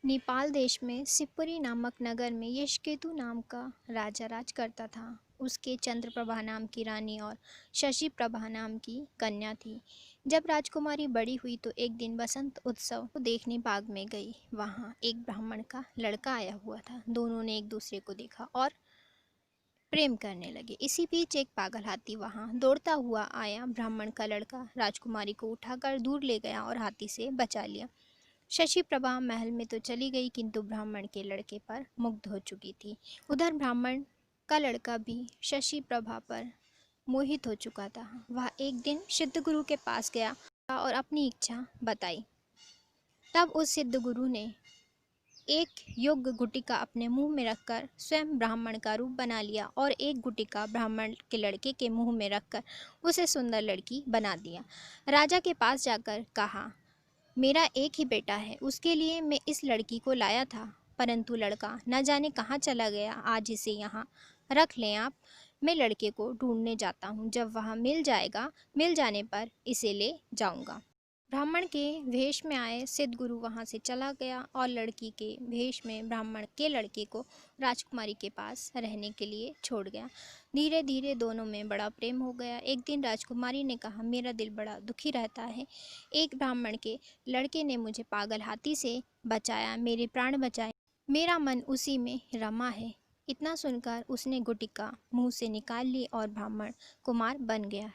नेपाल देश में शिवपुरी नामक नगर में यशकेतु नाम का राजा राज करता था। उसके चंद्रप्रभा नाम की रानी और शशि प्रभा नाम की कन्या थी। जब राजकुमारी बड़ी हुई तो एक दिन बसंत उत्सव को देखने बाग में गई। वहाँ एक ब्राह्मण का लड़का आया हुआ था। दोनों ने एक दूसरे को देखा और प्रेम करने लगे। इसी बीच एक पागल हाथी वहाँ दौड़ता हुआ आया। ब्राह्मण का लड़का राजकुमारी को उठाकर दूर ले गया और हाथी से बचा लिया। शशि प्रभा महल में तो चली गई, किंतु ब्राह्मण के लड़के पर मुग्ध हो चुकी थी। उधर ब्राह्मण का लड़का भी शशि प्रभा पर मोहित हो चुका था। वह एक दिन सिद्ध गुरु के पास गया और अपनी इच्छा बताई। तब उस सिद्ध गुरु ने एक योग्य गुटिका अपने मुंह में रखकर स्वयं ब्राह्मण का रूप बना लिया और एक गुटिका ब्राह्मण के लड़के के मुंह में रखकर उसे सुंदर लड़की बना दिया। राजा के पास जाकर कहा, मेरा एक ही बेटा है, उसके लिए मैं इस लड़की को लाया था, परंतु लड़का न जाने कहाँ चला गया। आज इसे यहाँ रख लें आप, मैं लड़के को ढूंढने जाता हूँ। जब वह मिल जाने पर इसे ले जाऊँगा। ब्राह्मण के वेश में आए सिद्ध गुरु वहाँ से चला गया और लड़की के वेश में ब्राह्मण के लड़के को राजकुमारी के पास रहने के लिए छोड़ गया। धीरे धीरे दोनों में बड़ा प्रेम हो गया। एक दिन राजकुमारी ने कहा, मेरा दिल बड़ा दुखी रहता है। एक ब्राह्मण के लड़के ने मुझे पागल हाथी से बचाया, मेरे प्राण बचाए, मेरा मन उसी में रमा है। इतना सुनकर उसने गुटिका मुंह से निकाल ली और ब्राह्मण कुमार बन गया।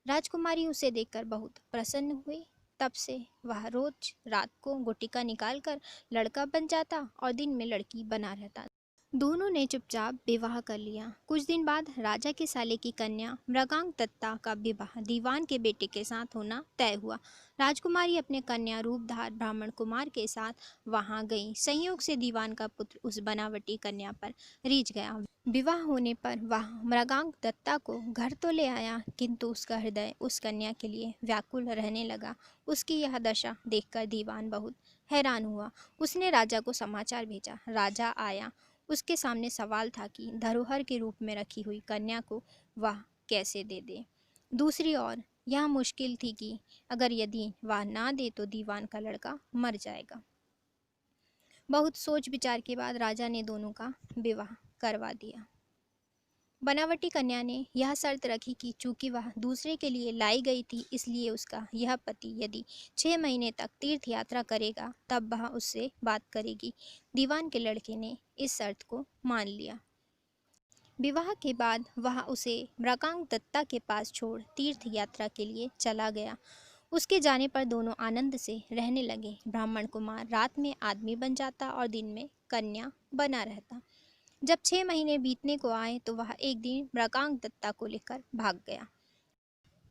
राजकुमारी उसे देखकर बहुत प्रसन्न हुई। तब से वह रोज रात को गुटिका निकालकर लड़का बन जाता और दिन में लड़की बना रहता। दोनों ने चुपचाप विवाह कर लिया। कुछ दिन बाद राजा के साले की कन्या मृगांक दत्ता का विवाह दीवान के बेटे के साथ होना तय हुआ। राजकुमारी अपने कन्या रूपधार ब्राह्मण कुमार के साथ वहां गई। संयोग से दीवान का पुत्र उस बनावटी कन्या पर रीझ गया। विवाह होने पर वह मृगांक दत्ता को घर तो ले आया, किंतु उसका हृदय उस कन्या के लिए व्याकुल रहने लगा। उसकी यह दशा देखकर दीवान बहुत हैरान हुआ। उसने राजा को समाचार भेजा। राजा आया। उसके सामने सवाल था कि धरोहर के रूप में रखी हुई कन्या को वह कैसे दे दे। दूसरी ओर यह मुश्किल थी कि अगर यदि वह ना दे तो दीवान का लड़का मर जाएगा। बहुत सोच विचार के बाद राजा ने दोनों का विवाह करवा दिया। बनावटी कन्या ने यह शर्त रखी कि चूंकि वह दूसरे के लिए लाई गई थी, इसलिए उसका यह पति यदि 6 महीने तक तीर्थ यात्रा करेगा तब वह उससे बात करेगी। दीवान के लड़के ने इस शर्त को मान लिया। विवाह के बाद वह उसे मृगांक दत्ता के पास छोड़ तीर्थ यात्रा के लिए चला गया। उसके जाने पर दोनों आनंद से रहने लगे। ब्राह्मण कुमार रात में आदमी बन जाता और दिन में कन्या बना रहता। जब 6 महीने बीतने को आए तो वह एक दिन मृगांक दत्ता को लेकर भाग गया।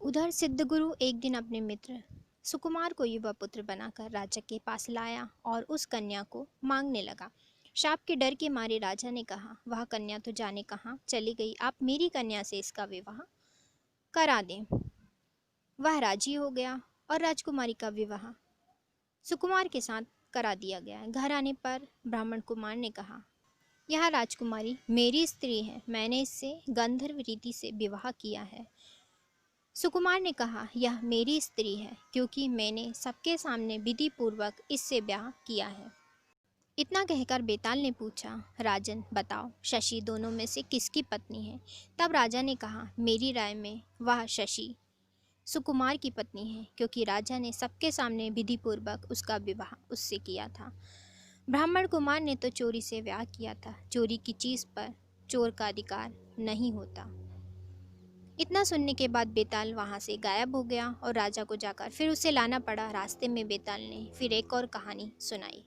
उधर सिद्ध गुरु एक दिन अपने मित्र सुकुमार को युवा पुत्र बनाकर राजा के पास लाया और उस कन्या को मांगने लगा। शाप के डर के मारे राजा ने कहा, वह कन्या तो जाने कहाँ चली गई, आप मेरी कन्या से इसका विवाह करा दें। वह राजी हो गया और राजकुमारी का विवाह सुकुमार के साथ करा दिया गया। घर आने पर ब्राह्मण कुमार ने कहा, यह राजकुमारी मेरी स्त्री है, मैंने इससे गंधर्व रीति से विवाह किया है। सुकुमार ने कहा, यह मेरी स्त्री है क्योंकि मैंने सबके सामने विधि पूर्वक इससे ब्याह किया है। इतना कहकर बेताल ने पूछा, राजन बताओ, शशि दोनों में से किसकी पत्नी है? तब राजा ने कहा, मेरी राय में वह शशि सुकुमार की पत्नी है, क्योंकि राजा ने सबके सामने विधि पूर्वक उसका विवाह उससे किया था। ब्राह्मण कुमार ने तो चोरी से ब्याह किया था। चोरी की चीज़ पर चोर का अधिकार नहीं होता। इतना सुनने के बाद बेताल वहाँ से गायब हो गया और राजा को जाकर फिर उसे लाना पड़ा। रास्ते में बेताल ने फिर एक और कहानी सुनाई।